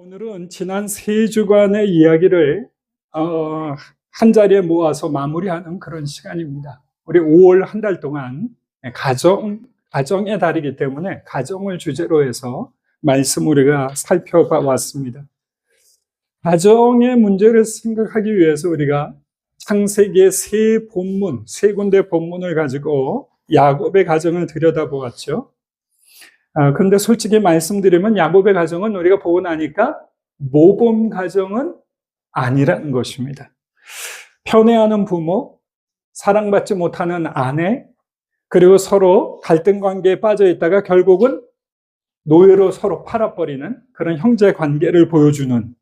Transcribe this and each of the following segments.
오늘은 지난 세 주간의 이야기를 한 자리에 모아서 마무리하는 그런 시간입니다. 우리 5월 한 달 동안 가정의 달이기 때문에 가정을 주제로 해서 말씀 우리가 살펴봐 왔습니다. 가정의 문제를 생각하기 위해서 우리가 창세기의 세 군데 본문을 가지고 야곱의 가정을 들여다보았죠. 그런데 솔직히 말씀드리면 야곱의 가정은 우리가 보고 나니까 모범 가정은 아니라는 것입니다. 편애하는 부모, 사랑받지 못하는 아내, 그리고 서로 갈등 관계에 빠져 있다가 결국은 노예로 서로 팔아버리는 그런 형제 관계를 보여주는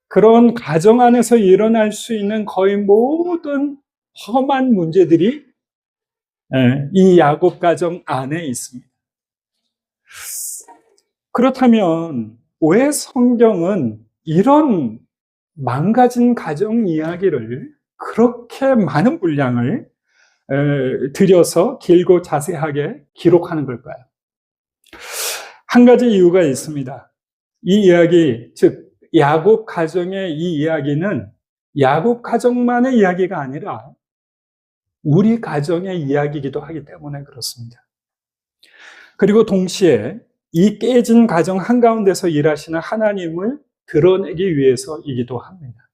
그런 가정 안에서 일어날 수 있는 거의 모든 험한 문제들이 이 야곱 가정 안에 있습니다. 그렇다면 왜 성경은 이런 망가진 가정 이야기를 그렇게 많은 분량을 들여서 길고 자세하게 기록하는 걸까요? 한 가지 이유가 있습니다. 이 이야기, 즉 야곱 가정의 이 이야기는 야곱 가정만의 이야기가 아니라 우리 가정의 이야기이기도 하기 때문에 그렇습니다. 그리고 동시에 이 깨진 가정 한가운데서 일하시는 하나님을 드러내기 위해서이기도 합니다.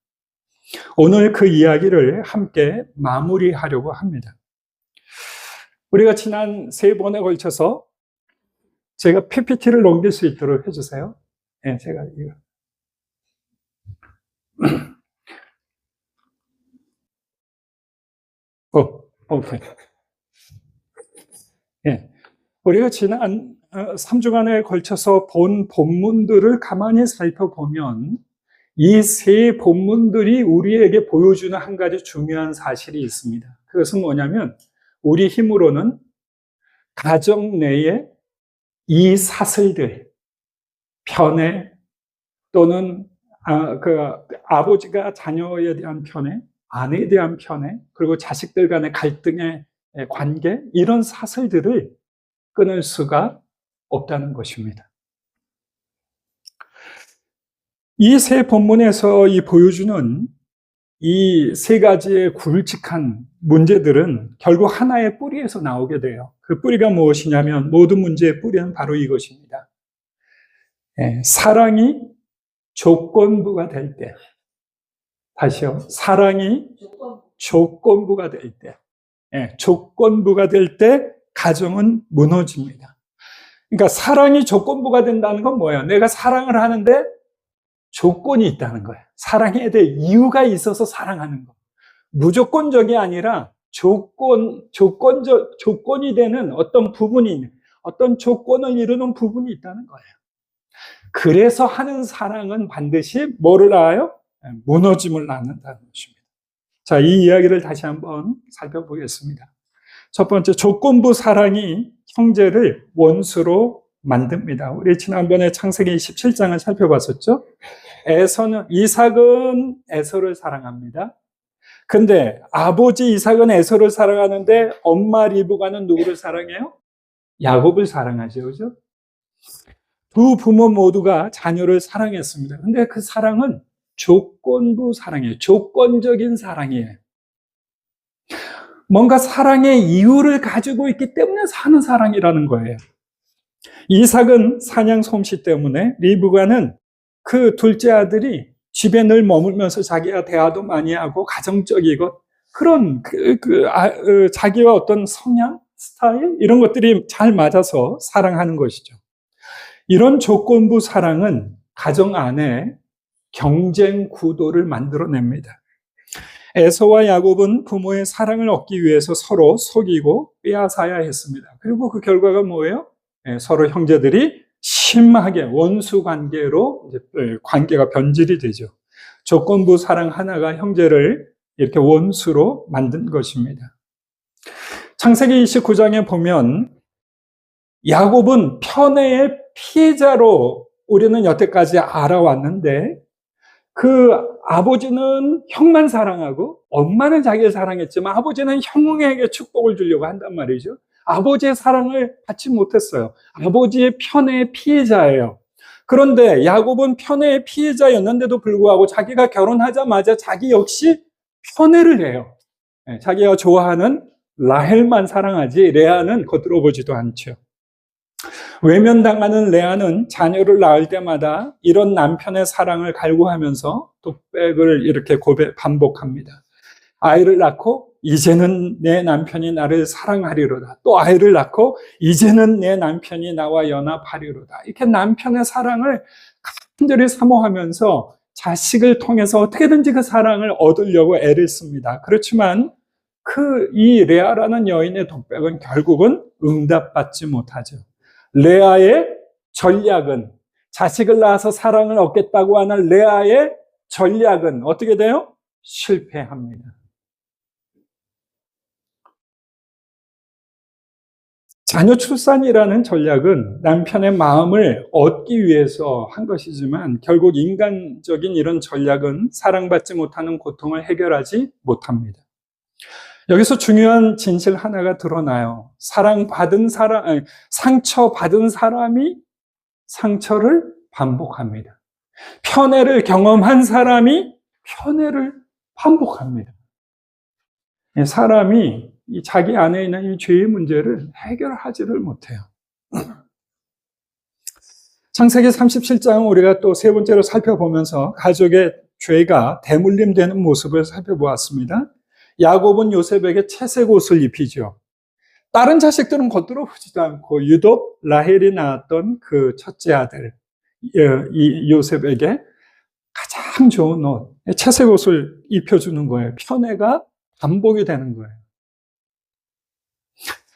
오늘 그 이야기를 함께 마무리하려고 합니다. 우리가 지난 세 번에 걸쳐서 제가 PPT를 넘길 수 있도록 해주세요. 네, 제가 이거. 오케이. 네. 우리가 지난 3주간에 걸쳐서 본 본문들을 가만히 살펴보면 이 세 본문들이 우리에게 보여주는 한 가지 중요한 사실이 있습니다. 그것은 뭐냐면 우리 힘으로는 가정 내에 이 사슬들, 편애 또는 아버지가 자녀에 대한 편애, 아내에 대한 편애, 그리고 자식들 간의 갈등의 관계, 이런 사슬들을 끊을 수가 없다는 것입니다. 이 세 본문에서 보여주는 이 세 가지의 굵직한 문제들은 결국 하나의 뿌리에서 나오게 돼요. 그 뿌리가 무엇이냐면 모든 문제의 뿌리는 바로 이것입니다. 사랑이 조건부가 될 때, 다시요. 사랑이 조건부가 될 때, 조건부가 될 때 가정은 무너집니다. 그러니까 사랑이 조건부가 된다는 건 뭐예요? 내가 사랑을 하는데 조건이 있다는 거예요. 사랑해야 될 이유가 있어서 사랑하는 거. 무조건적이 아니라 조건이 되는 어떤 부분이, 어떤 조건을 이루는 부분이 있다는 거예요. 그래서 하는 사랑은 반드시 뭐를 낳아요? 무너짐을 낳는다는 것입니다. 자, 이 이야기를 다시 한번 살펴보겠습니다. 첫 번째, 조건부 사랑이 형제를 원수로 만듭니다. 우리 지난번에 창세기 17장을 살펴봤었죠? 이삭은 에서를 사랑합니다. 근데 아버지 이삭은 에서를 사랑하는데 엄마 리브가는 누구를 사랑해요? 야곱을 사랑하죠. 그죠? 두 부모 모두가 자녀를 사랑했습니다. 근데 그 사랑은 조건부 사랑이에요. 조건적인 사랑이에요. 뭔가 사랑의 이유를 가지고 있기 때문에 사는 사랑이라는 거예요. 이삭은 사냥 솜씨 때문에, 리브가는 그 둘째 아들이 집에 늘 머물면서 자기가 대화도 많이 하고 가정적이고 그런 자기와 어떤 성향, 스타일 이런 것들이 잘 맞아서 사랑하는 것이죠. 이런 조건부 사랑은 가정 안에 경쟁 구도를 만들어냅니다. 에서와 야곱은 부모의 사랑을 얻기 위해서 서로 속이고 빼앗아야 했습니다. 그리고 그 결과가 뭐예요? 서로 형제들이 심하게 원수 관계로 관계가 변질이 되죠. 조건부 사랑 하나가 형제를 이렇게 원수로 만든 것입니다. 창세기 29장에 보면 야곱은 편애의 피해자로 우리는 여태까지 알아왔는데 그 아버지는 형만 사랑하고 엄마는 자기를 사랑했지만 아버지는 형에게 축복을 주려고 한단 말이죠. 아버지의 사랑을 받지 못했어요. 아버지의 편애의 피해자예요. 그런데 야곱은 편애의 피해자였는데도 불구하고 자기가 결혼하자마자 자기 역시 편애를 해요. 자기가 좋아하는 라헬만 사랑하지 레아는 거들어보지도 않죠. 외면당하는 레아는 자녀를 낳을 때마다 이런 남편의 사랑을 갈구하면서 독백을 이렇게 반복합니다. 아이를 낳고 이제는 내 남편이 나를 사랑하리로다. 또 아이를 낳고 이제는 내 남편이 나와 연합하리로다. 이렇게 남편의 사랑을 간절히 사모하면서 자식을 통해서 어떻게든지 그 사랑을 얻으려고 애를 씁니다. 그렇지만 이 레아라는 여인의 독백은 결국은 응답받지 못하죠. 레아의 전략은, 자식을 낳아서 사랑을 얻겠다고 하는 레아의 전략은 어떻게 돼요? 실패합니다. 자녀 출산이라는 전략은 남편의 마음을 얻기 위해서 한 것이지만 결국 인간적인 이런 전략은 사랑받지 못하는 고통을 해결하지 못합니다. 여기서 중요한 진실 하나가 드러나요. 상처받은 사람이 상처를 반복합니다. 편애를 경험한 사람이 편애를 반복합니다. 사람이 자기 안에 있는 이 죄의 문제를 해결하지를 못해요. 창세기 37장 우리가 또 세 번째로 살펴보면서 가족의 죄가 대물림되는 모습을 살펴보았습니다. 야곱은 요셉에게 채색 옷을 입히죠. 다른 자식들은 걷들어보지도 않고 유독 라헬이 낳았던 그 첫째 아들 이 요셉에게 가장 좋은 옷, 채색 옷을 입혀주는 거예요. 편애가 반복이 되는 거예요.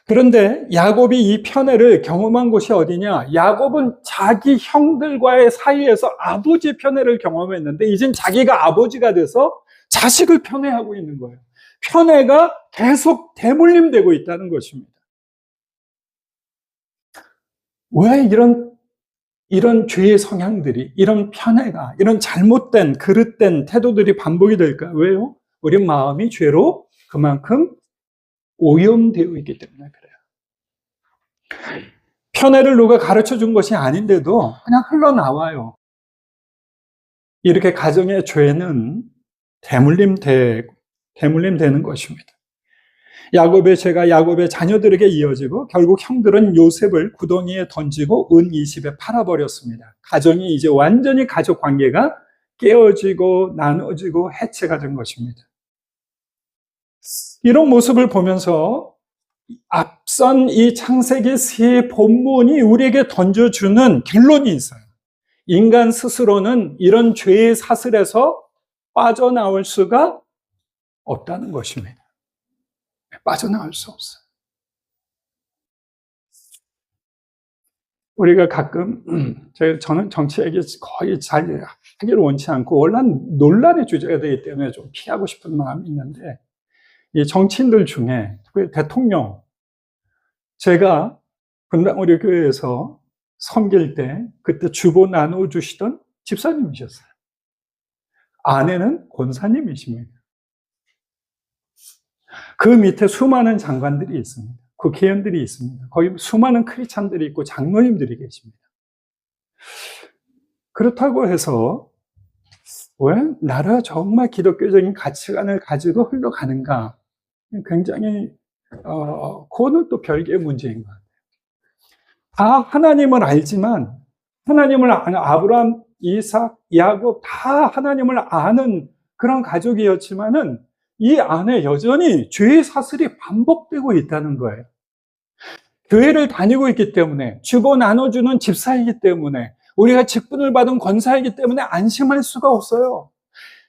그런데 야곱이 이 편애를 경험한 곳이 어디냐? 야곱은 자기 형들과의 사이에서 아버지의 편애를 경험했는데 이젠 자기가 아버지가 돼서 자식을 편애하고 있는 거예요. 편애가 계속 대물림되고 있다는 것입니다. 왜 이런 죄의 성향들이, 이런 편애가, 이런 잘못된, 그릇된 태도들이 반복이 될까? 왜요? 우리 마음이 죄로 그만큼 오염되어 있기 때문에 그래요. 편애를 누가 가르쳐 준 것이 아닌데도 그냥 흘러나와요. 이렇게 가정의 죄는 대물림되는 것입니다. 야곱의 죄가 야곱의 자녀들에게 이어지고 결국 형들은 요셉을 구덩이에 던지고 은 20에 팔아버렸습니다. 가정이 이제 완전히 가족 관계가 깨어지고 나눠지고 해체가 된 것입니다. 이런 모습을 보면서 앞선 이 창세기 세 본문이 우리에게 던져주는 결론이 있어요. 인간 스스로는 이런 죄의 사슬에서 빠져나올 수가 없다는 것입니다. 빠져나올 수 없어요. 우리가 가끔 저는 정치 얘기 거의 잘 하기를 원치 않고 원래 논란의 주제가 되기 때문에 좀 피하고 싶은 마음이 있는데 이 정치인들 중에 특히 대통령, 제가 분당 우리 교회에서 섬길 때 그때 주보 나눠주시던 집사님이셨어요. 아내는 권사님이십니다. 그 밑에 수많은 장관들이 있습니다. 국회의원들이 있습니다. 거기 수많은 크리스찬들이 있고 장로님들이 계십니다. 그렇다고 해서 왜 나라가 정말 기독교적인 가치관을 가지고 흘러가는가? 굉장히 그거는 또 별개의 문제인 것 같아요. 다 하나님을 알지만 하나님을 아는 아브라함, 이삭, 야곱 다 하나님을 아는 그런 가족이었지만은 이 안에 여전히 죄의 사슬이 반복되고 있다는 거예요. 교회를 다니고 있기 때문에, 주고 나눠주는 집사이기 때문에, 우리가 직분을 받은 권사이기 때문에 안심할 수가 없어요.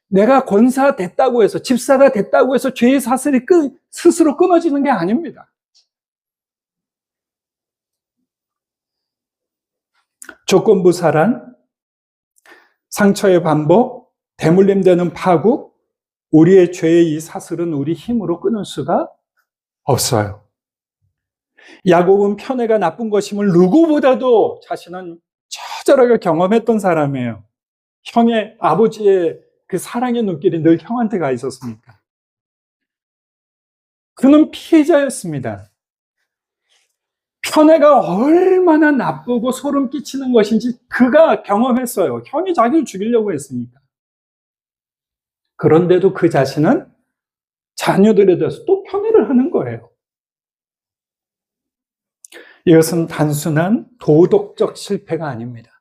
내가 권사 됐다고 해서, 집사가 됐다고 해서 죄의 사슬이 스스로 끊어지는 게 아닙니다. 조건부 살한, 상처의 반복, 대물림되는 파국, 우리의 죄의 이 사슬은 우리 힘으로 끊을 수가 없어요. 야곱은 편애가 나쁜 것임을 누구보다도 자신은 처절하게 경험했던 사람이에요. 형의, 아버지의 그 사랑의 눈길이 늘 형한테 가 있었으니까. 그는 피해자였습니다. 편애가 얼마나 나쁘고 소름 끼치는 것인지 그가 경험했어요. 형이 자기를 죽이려고 했으니까. 그런데도 그 자신은 자녀들에 대해서 또 편애를 하는 거예요. 이것은 단순한 도덕적 실패가 아닙니다.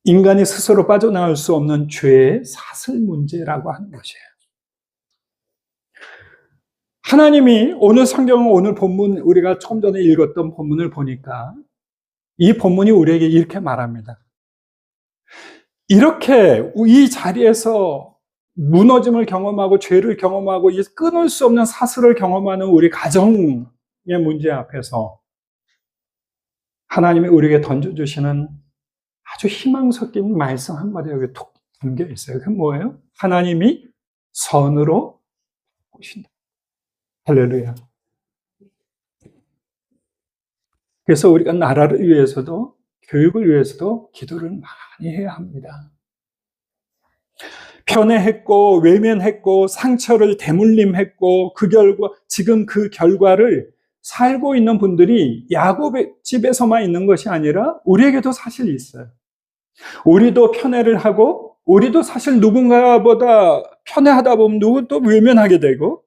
인간이 스스로 빠져나올 수 없는 죄의 사슬 문제라고 하는 것이에요. 하나님이 오늘 성경은 오늘 본문, 우리가 조금 전에 읽었던 본문을 보니까 이 본문이 우리에게 이렇게 말합니다. 이렇게 이 자리에서 무너짐을 경험하고 죄를 경험하고 이 끊을 수 없는 사슬을 경험하는 우리 가정의 문제 앞에서 하나님이 우리에게 던져주시는 아주 희망 섞인 말씀 한마디 여기 톡 담겨 있어요. 그게 뭐예요? 하나님이 선으로 보신다. 할렐루야. 그래서 우리가 나라를 위해서도 교육을 위해서도 기도를 많이 해야 합니다. 편애했고 외면했고 상처를 대물림했고 그 결과 지금 그 결과를 살고 있는 분들이 야곱의 집에서만 있는 것이 아니라 우리에게도 사실 있어요. 우리도 편애를 하고 우리도 사실 누군가보다 편애하다 보면 누구도 외면하게 되고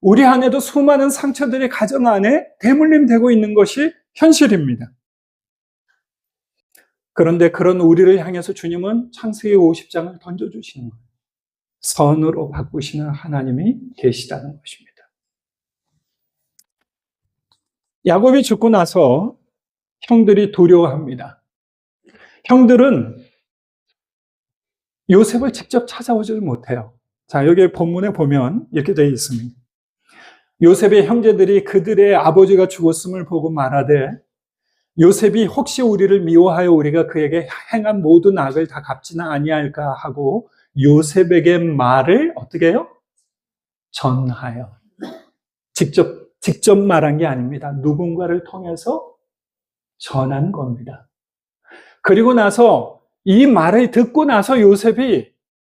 우리 안에도 수많은 상처들이 가정 안에 대물림되고 있는 것이 현실입니다. 그런데 그런 우리를 향해서 주님은 창세기 50장을 던져주시는 거예요. 선으로 바꾸시는 하나님이 계시다는 것입니다. 야곱이 죽고 나서 형들이 두려워합니다. 형들은 요셉을 직접 찾아오지를 못해요. 자, 여기 본문에 보면 이렇게 되어 있습니다. 요셉의 형제들이 그들의 아버지가 죽었음을 보고 말하되 요셉이 혹시 우리를 미워하여 우리가 그에게 행한 모든 악을 다 갚지는 아니할까 하고 요셉에게 말을 어떻게 해요? 전하여. 직접 말한 게 아닙니다. 누군가를 통해서 전한 겁니다. 그리고 나서 이 말을 듣고 나서 요셉이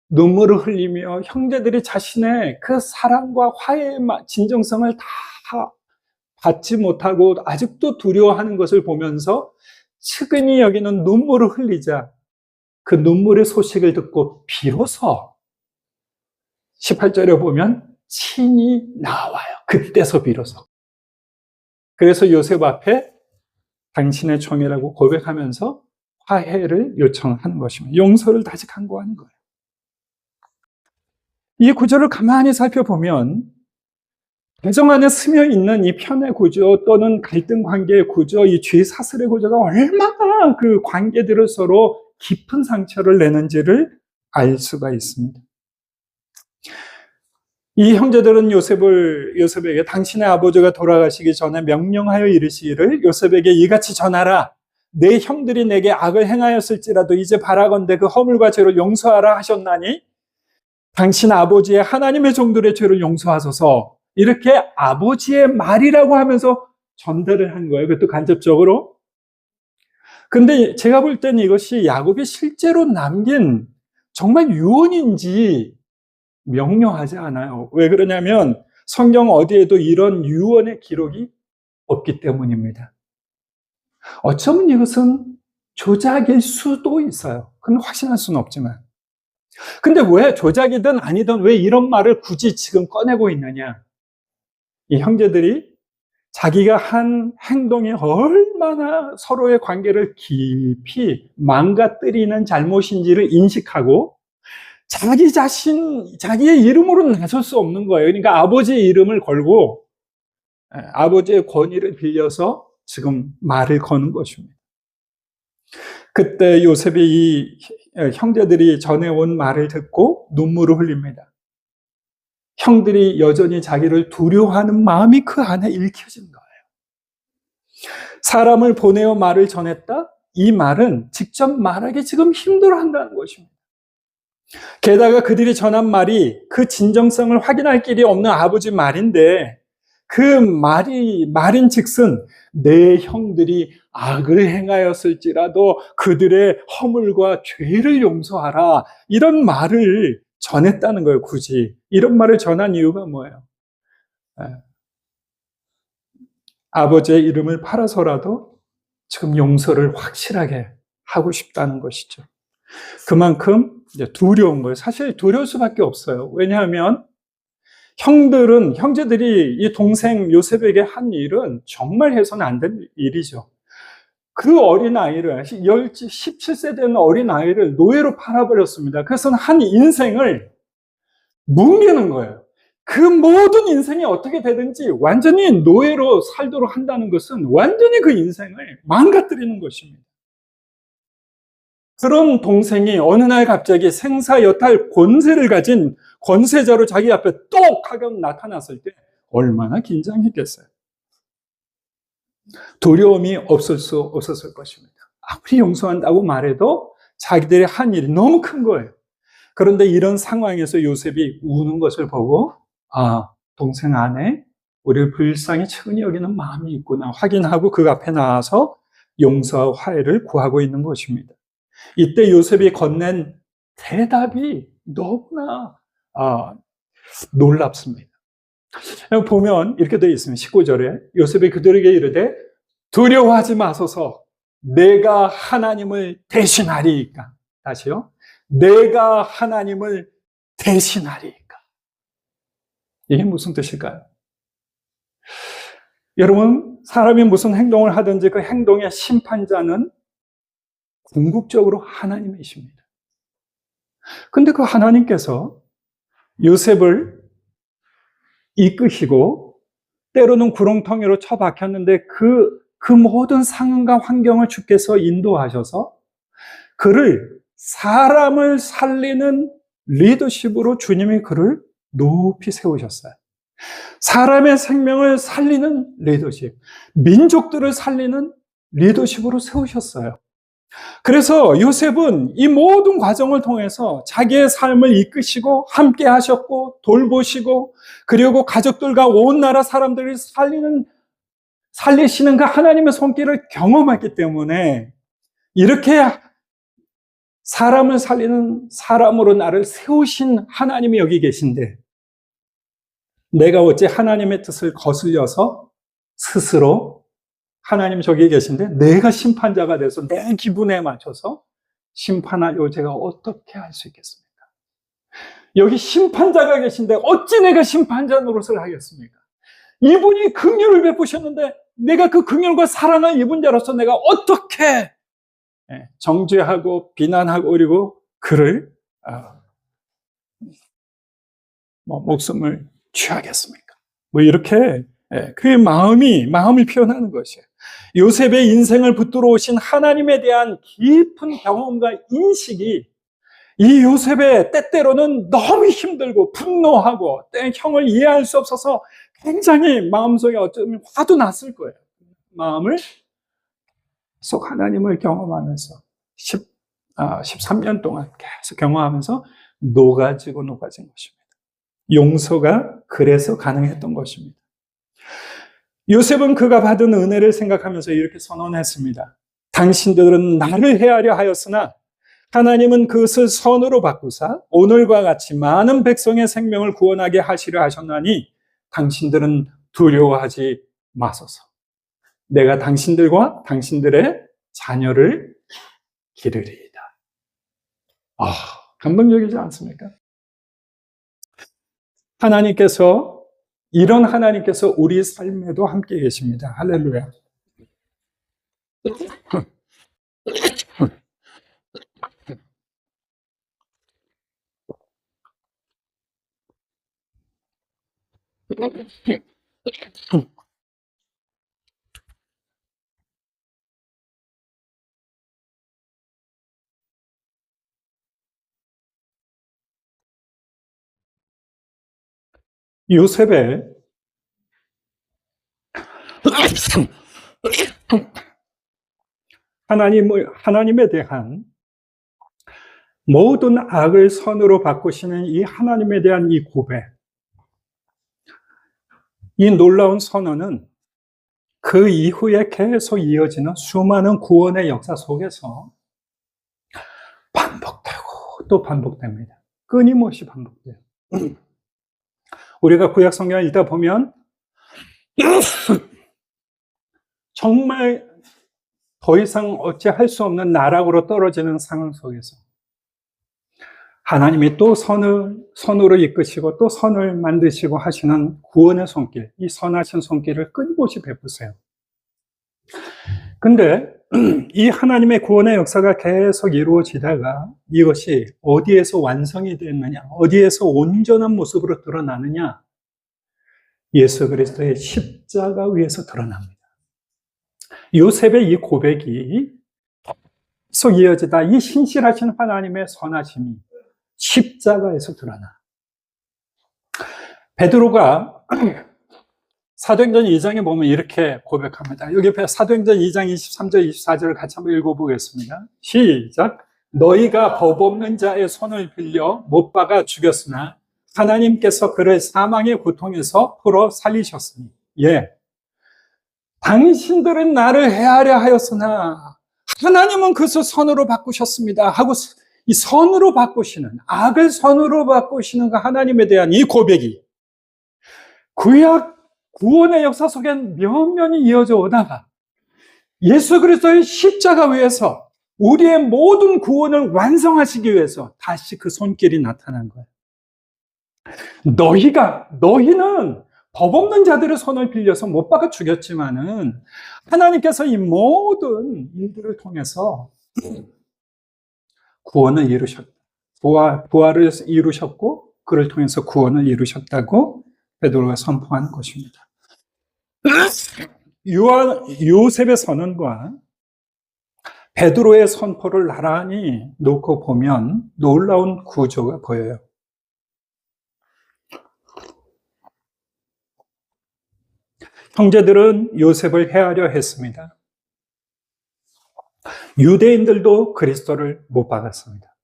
눈물을 흘리며 형제들이 자신의 그 사랑과 화해의 진정성을 다 받지 못하고 아직도 두려워하는 것을 보면서 측은히 여기는 눈물을 흘리자 그 눈물의 소식을 듣고 비로소 18절에 보면 친히 나와요. 그때서 비로소. 그래서 요셉 앞에 당신의 종이라고 고백하면서 화해를 요청하는 것입니다. 용서를 다시 간구하는 거예요. 이 구조를 가만히 살펴보면 가정 안에 스며 있는 이 편의 구조 또는 갈등 관계의 구조, 이 죄 사슬의 구조가 얼마나 그 관계들을 서로 깊은 상처를 내는지를 알 수가 있습니다. 이 형제들은 요셉에게 당신의 아버지가 돌아가시기 전에 명령하여 이르시기를 요셉에게 이같이 전하라. 내 형들이 내게 악을 행하였을지라도 이제 바라건대 그 허물과 죄를 용서하라 하셨나니 당신 아버지의 하나님의 종들의 죄를 용서하소서. 이렇게 아버지의 말이라고 하면서 전달을 한 거예요. 그것도 간접적으로. 근데 제가 볼 때는 이것이 야곱이 실제로 남긴 정말 유언인지 명료하지 않아요. 왜 그러냐면 성경 어디에도 이런 유언의 기록이 없기 때문입니다. 어쩌면 이것은 조작일 수도 있어요. 그건 확신할 수는 없지만. 근데 왜 조작이든 아니든 왜 이런 말을 굳이 지금 꺼내고 있느냐? 이 형제들이 자기가 한 행동이 얼마나 서로의 관계를 깊이 망가뜨리는 잘못인지를 인식하고 자기의 이름으로 나설 수 없는 거예요. 그러니까 아버지의 이름을 걸고 아버지의 권위를 빌려서 지금 말을 거는 것입니다. 그때 요셉이 이 형제들이 전해온 말을 듣고 눈물을 흘립니다. 형들이 여전히 자기를 두려워하는 마음이 그 안에 읽혀진 거예요. 사람을 보내어 말을 전했다? 이 말은 직접 말하기 지금 힘들어한다는 것입니다. 게다가 그들이 전한 말이 그 진정성을 확인할 길이 없는 아버지 말인데 그 말인 즉슨 내 형들이 악을 행하였을지라도 그들의 허물과 죄를 용서하라. 이런 말을 전했다는 거예요, 굳이. 이런 말을 전한 이유가 뭐예요? 아버지의 이름을 팔아서라도 지금 용서를 확실하게 하고 싶다는 것이죠. 그만큼 이제 두려운 거예요. 사실 두려울 수밖에 없어요. 왜냐하면 형제들이 이 동생 요셉에게 한 일은 정말 해서는 안 될 일이죠. 그 어린아이를, 17세 된 어린아이를 노예로 팔아버렸습니다. 그래서 한 인생을 뭉개는 거예요. 그 모든 인생이 어떻게 되든지 완전히 노예로 살도록 한다는 것은 완전히 그 인생을 망가뜨리는 것입니다. 그런 동생이 어느 날 갑자기 생사여탈 권세를 가진 권세자로 자기 앞에 똑 하고 나타났을 때 얼마나 긴장했겠어요. 두려움이 없을 수 없었을 것입니다. 아무리 용서한다고 말해도 자기들의 한 일이 너무 큰 거예요. 그런데 이런 상황에서 요셉이 우는 것을 보고 동생 안에 우리를 불쌍히 친히 여기는 마음이 있구나 확인하고 그 앞에 나와서 용서와 화해를 구하고 있는 것입니다. 이때 요셉이 건넨 대답이 너무나 놀랍습니다. 보면 이렇게 되어 있습니다. 19절에 요셉이 그들에게 이르되 두려워하지 마소서 내가 하나님을 대신하리이까. 다시요. 내가 하나님을 대신하리이까. 이게 무슨 뜻일까요? 여러분, 사람이 무슨 행동을 하든지 그 행동의 심판자는 궁극적으로 하나님이십니다. 근데 그 하나님께서 요셉을 이끄시고 때로는 구렁텅이로 처박혔는데 그 모든 상황과 환경을 주께서 인도하셔서 그를 사람을 살리는 리더십으로 주님이 그를 높이 세우셨어요. 사람의 생명을 살리는 리더십, 민족들을 살리는 리더십으로 세우셨어요. 그래서 요셉은 이 모든 과정을 통해서 자기의 삶을 이끄시고 함께 하셨고 돌보시고 그리고 가족들과 온 나라 사람들을 살리시는 그 하나님의 손길을 경험했기 때문에 이렇게 사람을 살리는 사람으로 나를 세우신 하나님이 여기 계신데 내가 어째 하나님의 뜻을 거슬려서 스스로 하나님 저기 계신데 내가 심판자가 돼서 내 기분에 맞춰서 심판하려고 제가 어떻게 할 수 있겠습니까? 여기 심판자가 계신데 어찌 내가 심판자 노릇을 하겠습니까? 이분이 긍휼을 베푸셨는데 내가 그 긍휼과 사랑을 입은 자로서 내가 어떻게 정죄하고 비난하고 그리고 그를 목숨을 취하겠습니까? 이렇게 그의 마음을 표현하는 것이에요. 요셉의 인생을 붙들어 오신 하나님에 대한 깊은 경험과 인식이 이 요셉의 때때로는 너무 힘들고 분노하고 형을 이해할 수 없어서 굉장히 마음속에 어쩌면 화도 났을 거예요. 마음을 속 하나님을 경험하면서 13년 동안 계속 경험하면서 녹아진 것입니다. 용서가 그래서 가능했던 것입니다. 요셉은 그가 받은 은혜를 생각하면서 이렇게 선언했습니다. 당신들은 나를 해하려 하였으나 하나님은 그것을 선으로 바꾸사 오늘과 같이 많은 백성의 생명을 구원하게 하시려 하셨나니 당신들은 두려워하지 마소서. 내가 당신들과 당신들의 자녀를 기르리이다. 감동적이지 않습니까? 이런 하나님께서 우리 삶에도 함께 계십니다. 할렐루야. 요셉의 하나님에 대한 모든 악을 선으로 바꾸시는 이 하나님에 대한 이 고백, 이 놀라운 선언은 그 이후에 계속 이어지는 수많은 구원의 역사 속에서 반복되고 또 반복됩니다. 끊임없이 반복돼요. 우리가 구약 성경을 읽다 보면 정말 더 이상 어찌할 수 없는 나락으로 떨어지는 상황 속에서 하나님이 또 선으로 이끄시고 또 선을 만드시고 하시는 구원의 손길, 이 선하신 손길을 끊임없이 베푸세요. 근데 이 하나님의 구원의 역사가 계속 이루어지다가 이것이 어디에서 완성이 됐느냐, 어디에서 온전한 모습으로 드러나느냐, 예수 그리스도의 십자가 위에서 드러납니다. 요셉의 이 고백이 계속 이어지다 이 신실하신 하나님의 선하심이 십자가에서 드러나. 베드로가 사도행전 2장에 보면 이렇게 고백합니다. 여기 사도행전 2장 23절 24절을 같이 한번 읽어보겠습니다. 시작. 너희가 법 없는 자의 손을 빌려 못 박아 죽였으나 하나님께서 그를 사망의 고통에서 풀어 살리셨으니, 예, 당신들은 나를 해하려 하였으나 하나님은 그것을 선으로 바꾸셨습니다 하고, 이 선으로 바꾸시는, 악을 선으로 바꾸시는 그 하나님에 대한 이 고백이 구약 구원의 역사 속엔 면면이 이어져 오다가 예수 그리스도의 십자가 위에서 우리의 모든 구원을 완성하시기 위해서 다시 그 손길이 나타난 거예요. 너희는 법 없는 자들의 손을 빌려서 못 박아 죽였지만은 하나님께서 이 모든 일들을 통해서 구원을 이루셨다. 부활을 이루셨고 그를 통해서 구원을 이루셨다고 베드로가 선포한 것입니다. 요셉의 선언과 베드로의 선포를 나란히 놓고 보면 놀라운 구조가 보여요. 형제들은 요셉을 해하려 했습니다. 유대인들도 그리스도를 못 박았습니다.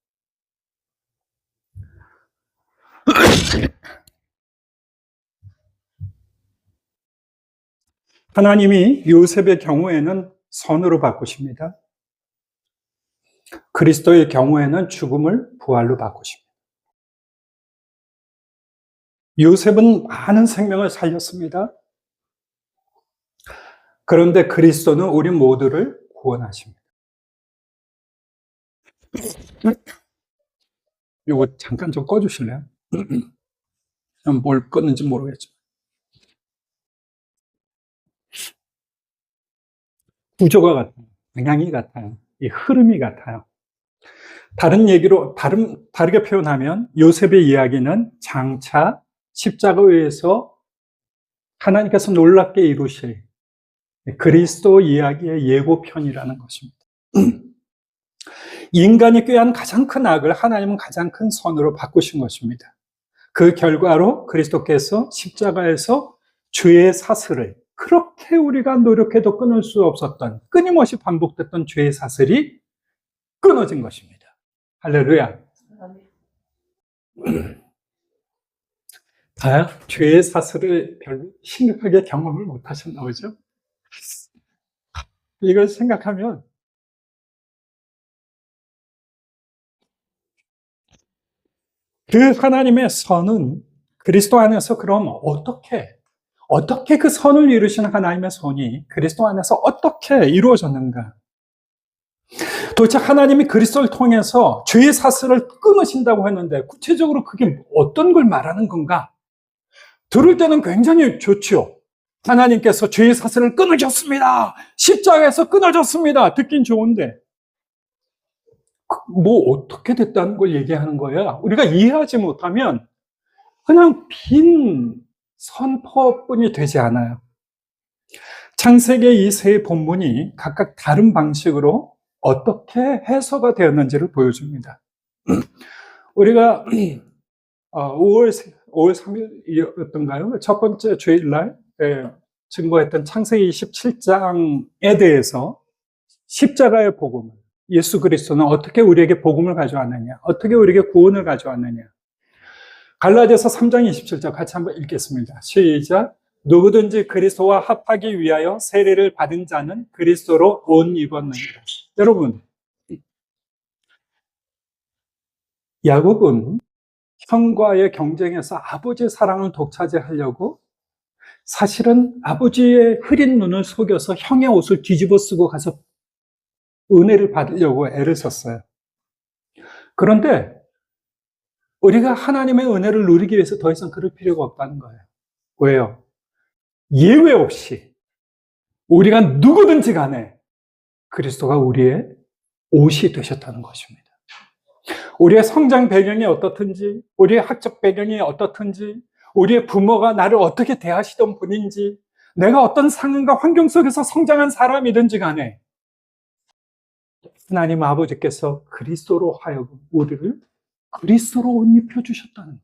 하나님이 요셉의 경우에는 선으로 바꾸십니다. 그리스도의 경우에는 죽음을 부활로 바꾸십니다. 요셉은 많은 생명을 살렸습니다. 그런데 그리스도는 우리 모두를 구원하십니다. 이거 잠깐 좀 꺼주실래요? 뭘 껐는지 모르겠지만. 구조가 같아요. 방향이 같아요. 이 흐름이 같아요. 다르게 표현하면 요셉의 이야기는 장차 십자가 위에서 하나님께서 놀랍게 이루실 그리스도 이야기의 예고편이라는 것입니다. 인간이 꾀한 가장 큰 악을 하나님은 가장 큰 선으로 바꾸신 것입니다. 그 결과로 그리스도께서 십자가에서 죄의 사슬을, 그렇게 우리가 노력해도 끊을 수 없었던, 끊임없이 반복됐던 죄의 사슬이 끊어진 것입니다. 할렐루야. 다 죄의 사슬을 별로 심각하게 경험을 못 하셨나 보죠? 이걸 생각하면 그 하나님의 선은 그리스도 안에서 그럼 어떻게 그 선을 이루시는 하나님의 선이 그리스도 안에서 어떻게 이루어졌는가? 도대체 하나님이 그리스도를 통해서 죄의 사슬을 끊으신다고 했는데 구체적으로 그게 어떤 걸 말하는 건가? 들을 때는 굉장히 좋죠. 하나님께서 죄의 사슬을 끊으셨습니다. 십자가에서 끊어졌습니다. 듣긴 좋은데 뭐 어떻게 됐다는 걸 얘기하는 거야. 우리가 이해하지 못하면 그냥 빈 선포뿐이 되지 않아요. 창세기 이 세 본문이 각각 다른 방식으로 어떻게 해석이 되었는지를 보여줍니다. 우리가 5월 3일이었던가요? 첫 번째 주일날 증거했던 창세기 27장에 대해서 십자가의 복음을, 예수 그리스도는 어떻게 우리에게 복음을 가져왔느냐, 어떻게 우리에게 구원을 가져왔느냐. 갈라디아서 3장 27절 같이 한번 읽겠습니다. 시작. 누구든지 그리스도와 합하기 위하여 세례를 받은 자는 그리스도로 옷 입었느니라. 여러분, 야곱은 형과의 경쟁에서 아버지의 사랑을 독차지하려고 사실은 아버지의 흐린 눈을 속여서 형의 옷을 뒤집어 쓰고 가서 은혜를 받으려고 애를 썼어요. 그런데 우리가 하나님의 은혜를 누리기 위해서 더 이상 그럴 필요가 없다는 거예요. 왜요? 예외 없이 우리가 누구든지 간에 그리스도가 우리의 옷이 되셨다는 것입니다. 우리의 성장 배경이 어떻든지, 우리의 학적 배경이 어떻든지, 우리의 부모가 나를 어떻게 대하시던 분인지, 내가 어떤 상황과 환경 속에서 성장한 사람이든지 간에 하나님 아버지께서 그리스도로 하여금 우리를 그리스도로 옷 입혀주셨다는 거예요.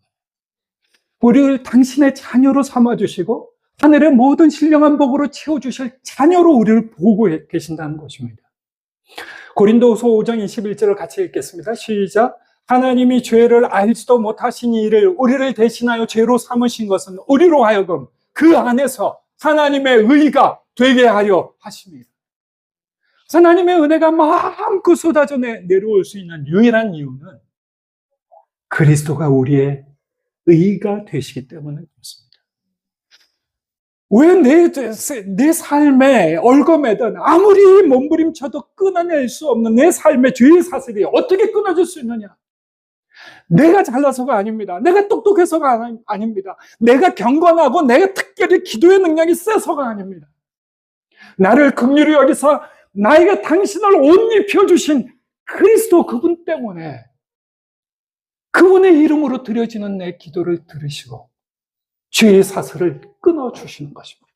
우리를 당신의 자녀로 삼아주시고 하늘의 모든 신령한 복으로 채워주실 자녀로 우리를 보고 계신다는 것입니다. 고린도후서 5장 21절을 같이 읽겠습니다. 시작. 하나님이 죄를 알지도 못하신 이를 우리를 대신하여 죄로 삼으신 것은 우리로 하여금 그 안에서 하나님의 의가 되게 하려 하십니다. 하나님의 은혜가 마음껏 쏟아져 내려올 수 있는 유일한 이유는 그리스도가 우리의 의가 되시기 때문에 그렇습니다. 왜 내 삶에 얽어매던 아무리 몸부림쳐도 끊어낼 수 없는 내 삶의 죄의 사슬이 어떻게 끊어질 수 있느냐? 내가 잘나서가 아닙니다. 내가 똑똑해서가 아닙니다. 내가 경건하고 내가 특별히 기도의 능력이 세서가 아닙니다. 나를 긍휼히 여기서 나에게 당신을 옷 입혀주신 그리스도 그분 때문에 그분의 이름으로 드려지는 내 기도를 들으시고 죄의 사슬을 끊어주시는 것입니다.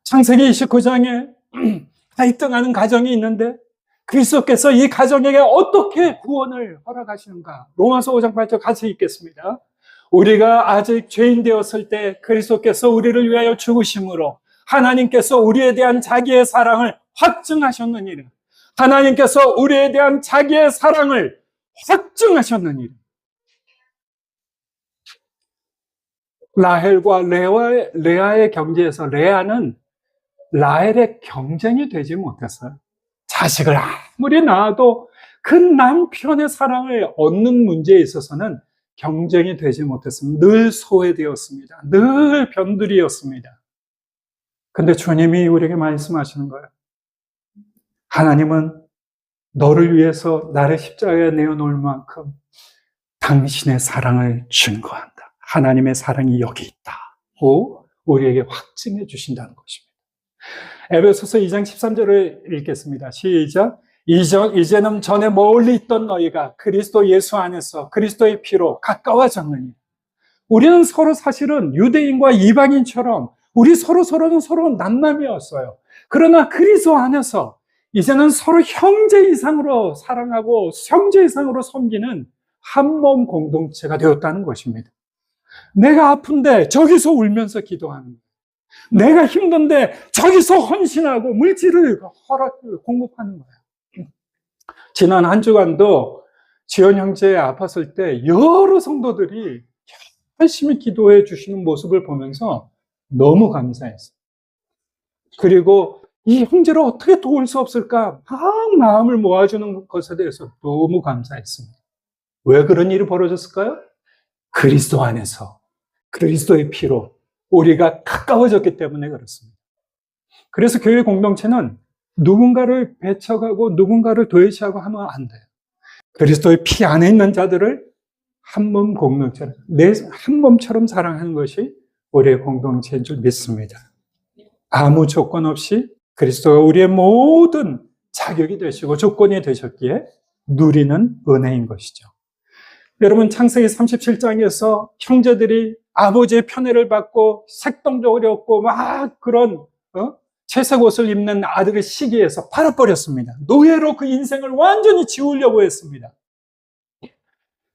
창세기 29장에 갈등하는 가정이 있는데 그리스도께서 이 가정에게 어떻게 구원을 허락하시는가? 로마서 5장 8절 같이 읽겠습니다. 우리가 아직 죄인 되었을 때 그리스도께서 우리를 위하여 죽으심으로 하나님께서 우리에 대한 자기의 사랑을 확증하셨느니라. 하나님께서 우리에 대한 자기의 사랑을 확증하셨느니라. 라헬과 레아의 경제에서 레아는 라헬의 경쟁이 되지 못했어요. 자식을 아무리 낳아도 그 남편의 사랑을 얻는 문제에 있어서는 경쟁이 되지 못했습니다. 늘 소외되었습니다. 늘 변두리였습니다. 근데 주님이 우리에게 말씀하시는 거예요. 하나님은 너를 위해서 나를 십자가에 내어놓을 만큼 당신의 사랑을 증거한다. 하나님의 사랑이 여기 있다고 우리에게 확증해 주신다는 것입니다. 에베소서 2장 13절을 읽겠습니다. 시작. 이제는 전에 멀리 있던 너희가 그리스도 예수 안에서 그리스도의 피로 가까워졌느니. 우리는 서로 사실은 유대인과 이방인처럼 우리 서로는 서로 남남이었어요. 그러나 그리스도 안에서 이제는 서로 형제 이상으로 사랑하고 형제 이상으로 섬기는 한 몸 공동체가 되었다는 것입니다. 내가 아픈데 저기서 울면서 기도하는 거예요. 내가 힘든데 저기서 헌신하고 물질을 공급하는 거예요. 지난 한 주간도 지원 형제 아팠을 때 여러 성도들이 열심히 기도해 주시는 모습을 보면서 너무 감사했어요. 그리고 이 형제를 어떻게 도울 수 없을까? 막 마음을 모아주는 것에 대해서 너무 감사했습니다. 왜 그런 일이 벌어졌을까요? 그리스도 안에서 그리스도의 피로 우리가 가까워졌기 때문에 그렇습니다. 그래서 교회 공동체는 누군가를 배척하고 누군가를 도외시하고 하면 안 돼요. 그리스도의 피 안에 있는 자들을 한 몸 공동체로, 한 몸처럼 사랑하는 것이 우리의 공동체인 줄 믿습니다. 아무 조건 없이 그리스도가 우리의 모든 자격이 되시고 조건이 되셨기에 누리는 은혜인 것이죠. 여러분, 창세기 37장에서 형제들이 아버지의 편애를 받고 색동도 어렵고 막 그런 채색 옷을 입는 아들의 시기에서 팔아버렸습니다. 노예로 그 인생을 완전히 지우려고 했습니다.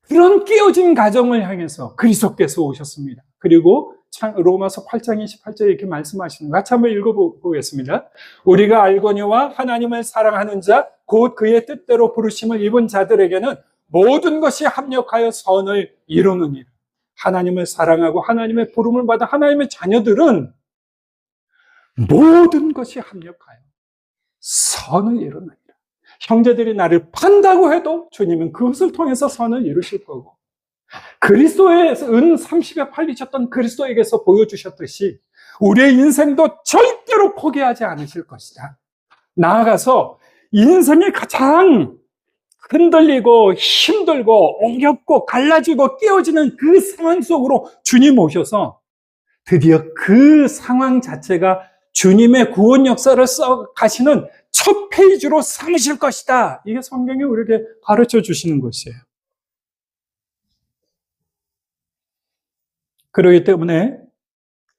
그런 깨어진 가정을 향해서 그리스도께서 오셨습니다. 그리고 로마서 8장 28절에 이렇게 말씀하시는 것 같이 한번 읽어보겠습니다. 우리가 알거니와 하나님을 사랑하는 자, 곧 그의 뜻대로 부르심을 입은 자들에게는 모든 것이 합력하여 선을 이루느니라. 하나님을 사랑하고 하나님의 부름을 받아 하나님의 자녀들은 모든 것이 합력하여 선을 이루느니라. 형제들이 나를 판다고 해도 주님은 그것을 통해서 선을 이루실 거고, 그리스도에서 은 30에 팔리셨던 그리스도에게서 보여주셨듯이 우리의 인생도 절대로 포기하지 않으실 것이다. 나아가서 인생이 가장 흔들리고 힘들고 어렵고 갈라지고 깨어지는 그 상황 속으로 주님 오셔서 드디어 그 상황 자체가 주님의 구원 역사를 써 가시는 첫 페이지로 삼으실 것이다. 이게 성경이 우리에게 가르쳐 주시는 것이에요. 그렇기 때문에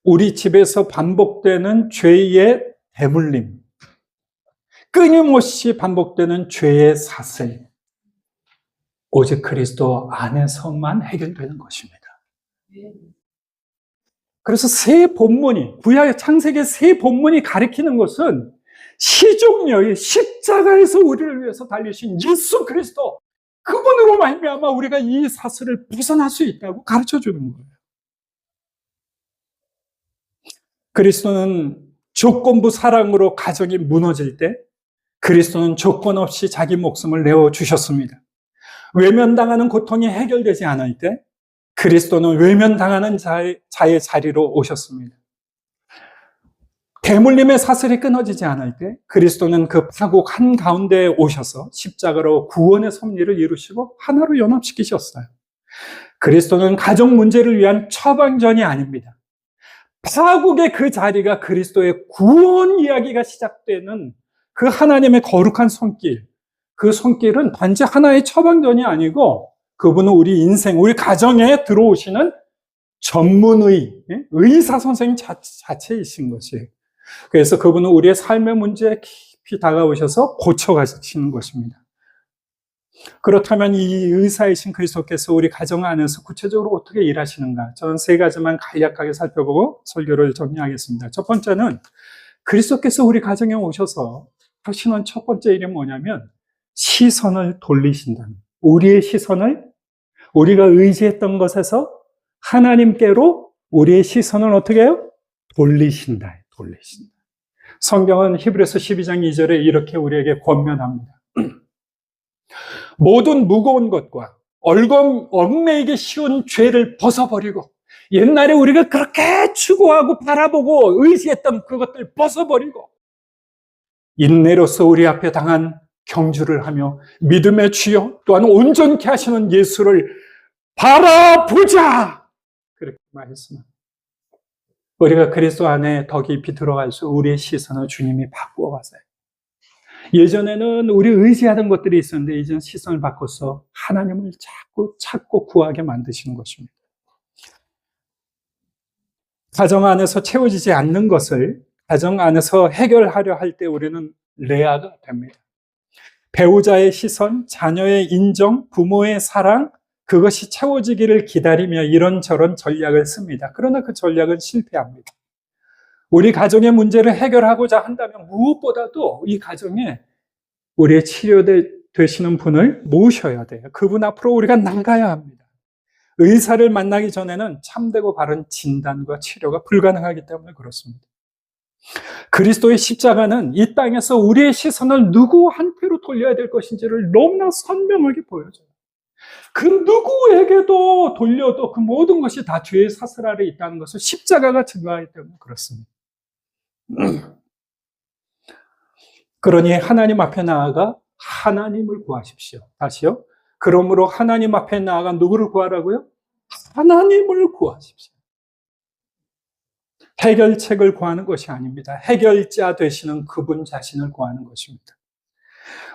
우리 집에서 반복되는 죄의 대물림, 끊임없이 반복되는 죄의 사슬, 오직 그리스도 안에서만 해결되는 것입니다. 그래서 세 본문이, 구약 창세기 세 본문이 가리키는 것은 시종려의 십자가에서 우리를 위해서 달리신 예수 그리스도, 그분으로 말미암아 우리가 이 사슬을 벗어날 수 있다고 가르쳐 주는 거예요. 그리스도는 조건부 사랑으로 가정이 무너질 때 그리스도는 조건 없이 자기 목숨을 내어주셨습니다. 외면당하는 고통이 해결되지 않을 때 그리스도는 외면당하는 자의 자리로 오셨습니다. 대물림의 사슬이 끊어지지 않을 때 그리스도는 그 파국 한가운데에 오셔서 십자가로 구원의 섭리를 이루시고 하나로 연합시키셨어요. 그리스도는 가정 문제를 위한 처방전이 아닙니다. 파국의 그 자리가 그리스도의 구원 이야기가 시작되는 그 하나님의 거룩한 손길, 그 손길은 단지 하나의 처방전이 아니고 그분은 우리 인생, 우리 가정에 들어오시는 전문의, 의사 선생님 자체이신 것이에요. 그래서 그분은 우리의 삶의 문제에 깊이 다가오셔서 고쳐가시는 것입니다. 그렇다면 이 의사이신 그리스도께서 우리 가정 안에서 구체적으로 어떻게 일하시는가? 저는 세 가지만 간략하게 살펴보고 설교를 정리하겠습니다. 첫 번째는 그리스도께서 우리 가정에 오셔서 하시는 첫 번째 일이 뭐냐면 시선을 돌리신다는, 우리의 시선을 우리가 의지했던 것에서 하나님께로 우리의 시선을 어떻게 해요? 돌리신다. 성경은 히브리서 12장 2절에 이렇게 우리에게 권면합니다. 모든 무거운 것과 얽매이기 쉬운 죄를 벗어버리고, 옛날에 우리가 그렇게 추구하고 바라보고 의지했던 그것들 벗어버리고 인내로서 우리 앞에 당한 경주를 하며 믿음의 주여 또한 온전케 하시는 예수를 바라보자, 그렇게 말했습니다. 우리가 그리스도 안에 더 깊이 들어갈수록 우리의 시선을 주님이 바꾸어 가세요. 예전에는 우리 의지하던 것들이 있었는데 이제는 시선을 바꿔서 하나님을 자꾸 찾고 구하게 만드시는 것입니다. 가정 안에서 채워지지 않는 것을 가정 안에서 해결하려 할 때 우리는 레아가 됩니다. 배우자의 시선, 자녀의 인정, 부모의 사랑, 그것이 채워지기를 기다리며 이런저런 전략을 씁니다. 그러나 그 전략은 실패합니다. 우리 가정의 문제를 해결하고자 한다면 무엇보다도 이 가정에 우리의 치료되시는 분을 모셔야 돼요. 그분 앞으로 우리가 나가야 합니다. 의사를 만나기 전에는 참되고 바른 진단과 치료가 불가능하기 때문에 그렇습니다. 그리스도의 십자가는 이 땅에서 우리의 시선을 누구한테로 돌려야 될 것인지를 너무나 선명하게 보여줘요. 그 누구에게도 돌려도 그 모든 것이 다 죄의 사슬 아래 있다는 것을 십자가가 증거하기 때문에 그렇습니다. 그러니 하나님 앞에 나아가 하나님을 구하십시오. 다시요. 그러므로 하나님 앞에 나아가 누구를 구하라고요? 하나님을 구하십시오. 해결책을 구하는 것이 아닙니다. 해결자 되시는 그분 자신을 구하는 것입니다.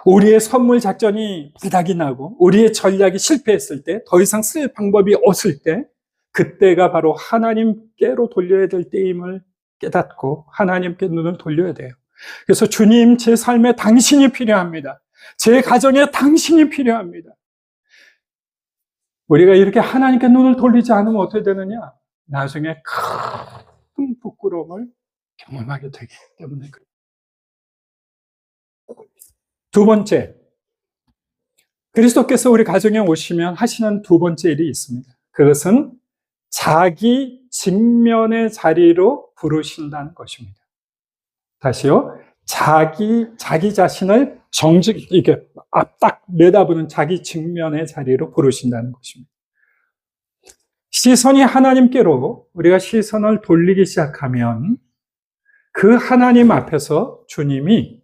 우리의 선물 작전이 바닥이 나고 우리의 전략이 실패했을 때, 더 이상 쓸 방법이 없을 때, 그때가 바로 하나님께로 돌려야 될 때임을 깨닫고 하나님께 눈을 돌려야 돼요. 그래서 주님, 제 삶에 당신이 필요합니다. 제 가정에 당신이 필요합니다. 우리가 이렇게 하나님께 눈을 돌리지 않으면 어떻게 되느냐? 나중에 큰 부끄러움을 경험하게 되기 때문에 그래요. 두 번째, 그리스도께서 우리 가정에 오시면 하시는 두 번째 일이 있습니다. 그것은 자기 직면의 자리로 부르신다는 것입니다. 다시요. 자기 자신을 이렇게 딱 내다보는 자기 직면의 자리로 부르신다는 것입니다. 시선이 하나님께로 우리가 시선을 돌리기 시작하면 그 하나님 앞에서 주님이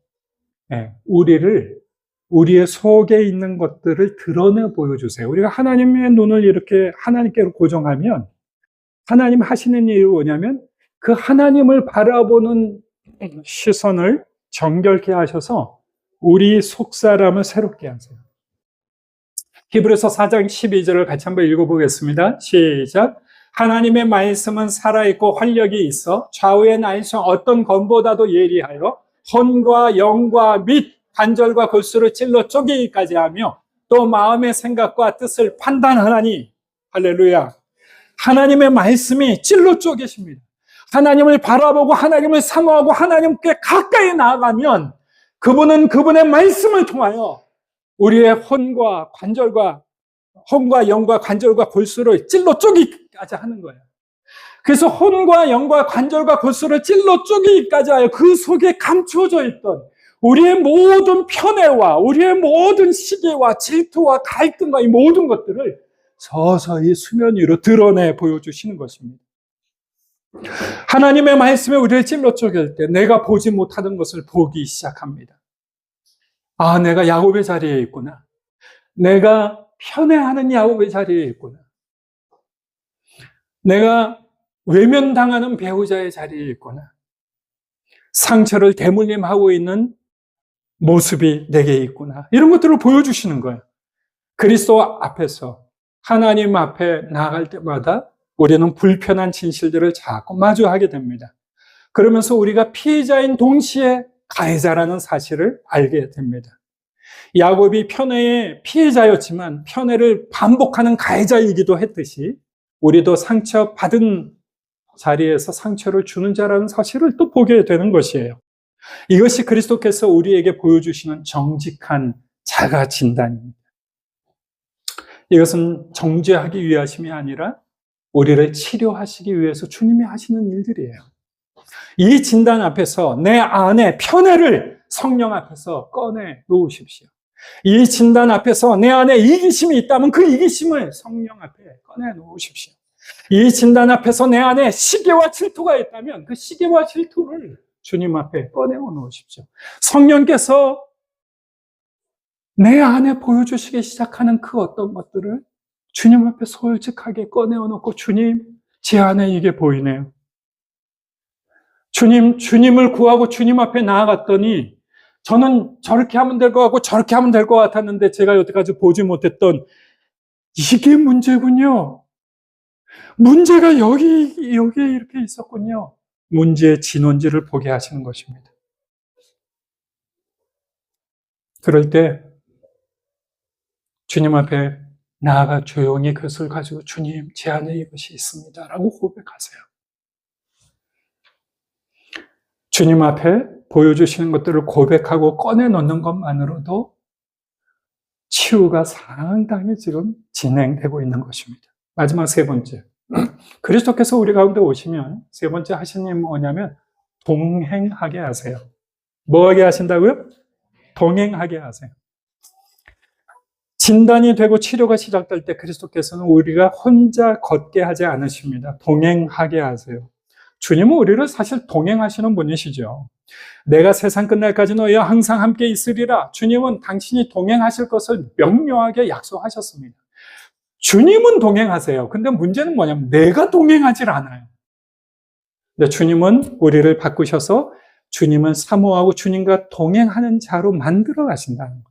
우리의 속에 있는 것들을 드러내 보여주세요. 우리가 하나님의 눈을 이렇게 하나님께로 고정하면 하나님 하시는 일이 뭐냐면 그 하나님을 바라보는 시선을 정결케 하셔서 우리 속사람을 새롭게 하세요. 히브리서 4장 12절을 같이 한번 읽어보겠습니다. 시작. 하나님의 말씀은 살아있고 활력이 있어 좌우의 나이성 어떤 검보다도 예리하여 혼과 영과 및 관절과 골수를 찔러 쪼개기까지 하며 또 마음의 생각과 뜻을 판단하나니. 할렐루야. 하나님의 말씀이 찔러 쪼개십니다. 하나님을 바라보고 하나님을 사모하고 하나님께 가까이 나아가면 그분은 그분의 말씀을 통하여 우리의 혼과 영과 관절과 골수를 찔러 쪼개기까지 하는 거예요. 그래서 혼과 영과 관절과 골수를 찔러 쪼개기까지 하여 그 속에 감춰져 있던 우리의 모든 편애와 우리의 모든 시기와 질투와 갈등과 이 모든 것들을 서서히 수면 위로 드러내 보여주시는 것입니다. 하나님의 말씀에 우리를 찔러 쪼갤 때 내가 보지 못하던 것을 보기 시작합니다. 아, 내가 야곱의 자리에 있구나. 내가 편애하는 야곱의 자리에 있구나. 내가 외면당하는 배우자의 자리에 있구나. 상처를 대물림하고 있는 모습이 내게 있구나. 이런 것들을 보여주시는 거예요. 그리스도 앞에서 하나님 앞에 나아갈 때마다 우리는 불편한 진실들을 자꾸 마주하게 됩니다. 그러면서 우리가 피해자인 동시에 가해자라는 사실을 알게 됩니다. 야곱이 편애의 피해자였지만 편애를 반복하는 가해자이기도 했듯이 우리도 상처받은 자리에서 상처를 주는 자라는 사실을 또 보게 되는 것이에요. 이것이 그리스도께서 우리에게 보여주시는 정직한 자가 진단입니다. 이것은 정죄하기 위하심이 아니라 우리를 치료하시기 위해서 주님이 하시는 일들이에요. 이 진단 앞에서 내 안에 편애를 성령 앞에서 꺼내 놓으십시오. 이 진단 앞에서 내 안에 이기심이 있다면 그 이기심을 성령 앞에 꺼내 놓으십시오. 이 진단 앞에서 내 안에 시기와 질투가 있다면 그 시기와 질투를 주님 앞에 꺼내어 놓으십시오. 성령께서 내 안에 보여주시기 시작하는 그 어떤 것들을 주님 앞에 솔직하게 꺼내어 놓고 주님, 제 안에 이게 보이네요. 주님을 구하고 주님 앞에 나아갔더니 저는 저렇게 하면 될 것 같고 저렇게 하면 될 것 같았는데 제가 여태까지 보지 못했던 이게 문제군요. 문제가 여기 이렇게 있었군요. 문제의 진원지를 보게 하시는 것입니다. 그럴 때 주님 앞에 나아가 조용히 그것을 가지고 주님, 제 안에 이것이 있습니다 라고 고백하세요. 주님 앞에 보여주시는 것들을 고백하고 꺼내놓는 것만으로도 치유가 상당히 지금 진행되고 있는 것입니다. 마지막 세 번째, 그리스도께서 우리 가운데 오시면 세 번째 하시는 일은 뭐냐면 동행하게 하세요. 뭐 하게 하신다고요? 동행하게 하세요. 진단이 되고 치료가 시작될 때 그리스도께서는 우리가 혼자 걷게 하지 않으십니다. 동행하게 하세요. 주님은 우리를 사실 동행하시는 분이시죠. 내가 세상 끝날까지 너희와 항상 함께 있으리라. 주님은 당신이 동행하실 것을 명료하게 약속하셨습니다. 주님은 동행하세요. 근데 문제는 뭐냐면 내가 동행하질 않아요. 근데 주님은 우리를 바꾸셔서 주님은 사모하고 주님과 동행하는 자로 만들어 가신다는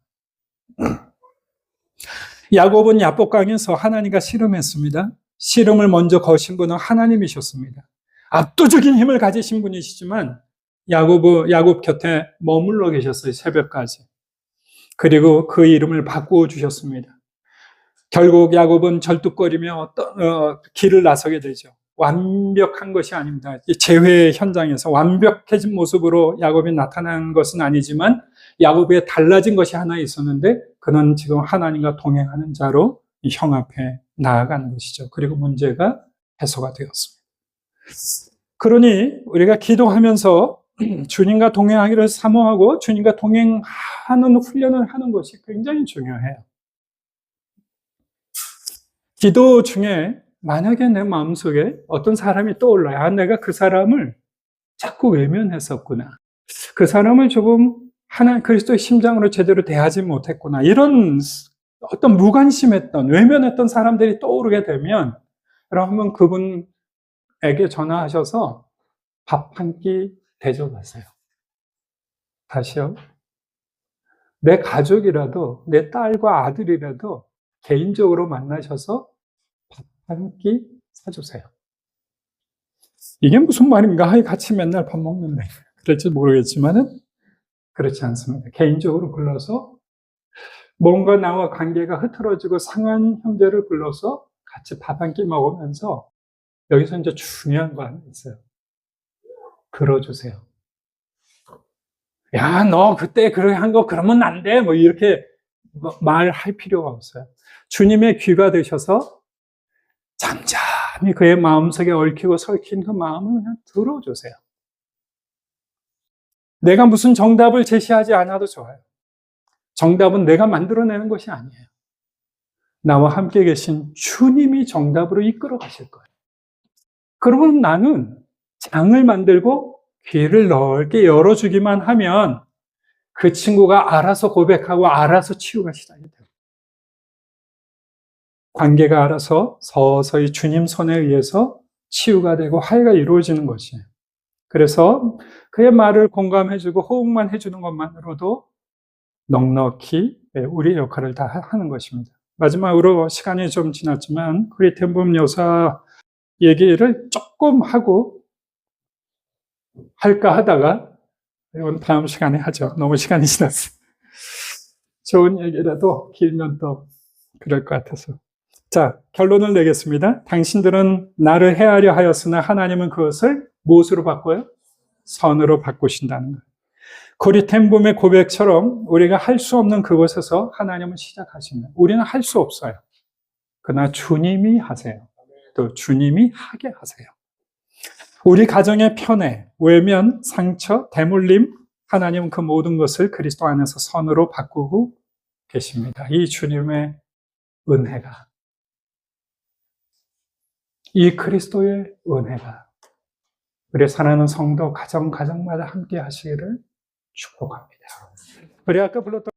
거예요. 야곱은 야복강에서 하나님과 씨름했습니다. 씨름을 먼저 거신 분은 하나님이셨습니다. 압도적인 힘을 가지신 분이시지만 야곱 곁에 머물러 계셨어요. 새벽까지. 그리고 그 이름을 바꾸어 주셨습니다. 결국 야곱은 절뚝거리며 길을 나서게 되죠. 완벽한 것이 아닙니다. 재회 현장에서 완벽해진 모습으로 야곱이 나타난 것은 아니지만 야곱에 달라진 것이 하나 있었는데 그는 지금 하나님과 동행하는 자로 형 앞에 나아가는 것이죠. 그리고 문제가 해소가 되었습니다. 그러니 우리가 기도하면서 주님과 동행하기를 사모하고 주님과 동행하는 훈련을 하는 것이 굉장히 중요해요. 기도 중에 만약에 내 마음속에 어떤 사람이 떠올라요. 아, 내가 그 사람을 자꾸 외면했었구나. 그 사람을 조금 하나님 그리스도의 심장으로 제대로 대하지 못했구나. 이런 어떤 무관심했던, 외면했던 사람들이 떠오르게 되면 여러분 그분에게 전화하셔서 밥 한 끼 대접하세요. 다시요. 내 가족이라도, 내 딸과 아들이라도 개인적으로 만나셔서 밥 한 끼 사주세요. 이게 무슨 말인가? 같이 맨날 밥 먹는데. 그럴지 모르겠지만은, 그렇지 않습니다. 개인적으로 불러서 뭔가 나와 관계가 흐트러지고 상한 형제를 불러서 같이 밥 한 끼 먹으면서 여기서 이제 중요한 거 하나 있어요. 들어주세요. 야, 너 그때 그렇게 한 거 그러면 안 돼. 뭐 이렇게 말할 필요가 없어요. 주님의 귀가 되셔서 잠잠히 그의 마음속에 얽히고 설킨 그 마음을 그냥 들어주세요. 내가 무슨 정답을 제시하지 않아도 좋아요. 정답은 내가 만들어내는 것이 아니에요. 나와 함께 계신 주님이 정답으로 이끌어 가실 거예요. 그러면 나는 장을 만들고 귀를 넓게 열어주기만 하면 그 친구가 알아서 고백하고 알아서 치유가 시작이 돼요. 관계가 알아서 서서히 주님 손에 의해서 치유가 되고 화해가 이루어지는 것이에요. 그래서 그의 말을 공감해주고 호응만 해주는 것만으로도 넉넉히 우리의 역할을 다 하는 것입니다. 마지막으로 시간이 좀 지났지만 크리텐붐 여사 얘기를 조금 하고 할까 하다가 이건 다음 시간에 하죠. 너무 시간이 지났어요. 좋은 얘기라도 길면 또 그럴 것 같아서. 자, 결론을 내겠습니다. 당신들은 나를 해하려 하였으나 하나님은 그것을 무엇으로 바꿔요? 선으로 바꾸신다는 거예요. 크리텐붐의 고백처럼 우리가 할 수 없는 그곳에서 하나님은 시작하십니다. 우리는 할 수 없어요. 그러나 주님이 하세요. 또 주님이 하게 하세요. 우리 가정의 편애, 외면, 상처, 대물림, 하나님은 그 모든 것을 그리스도 안에서 선으로 바꾸고 계십니다. 이 주님의 은혜가, 이 그리스도의 은혜가 우리 사랑하는 성도 가정마다 함께 하시기를 축복합니다. 우리 아까 불렀던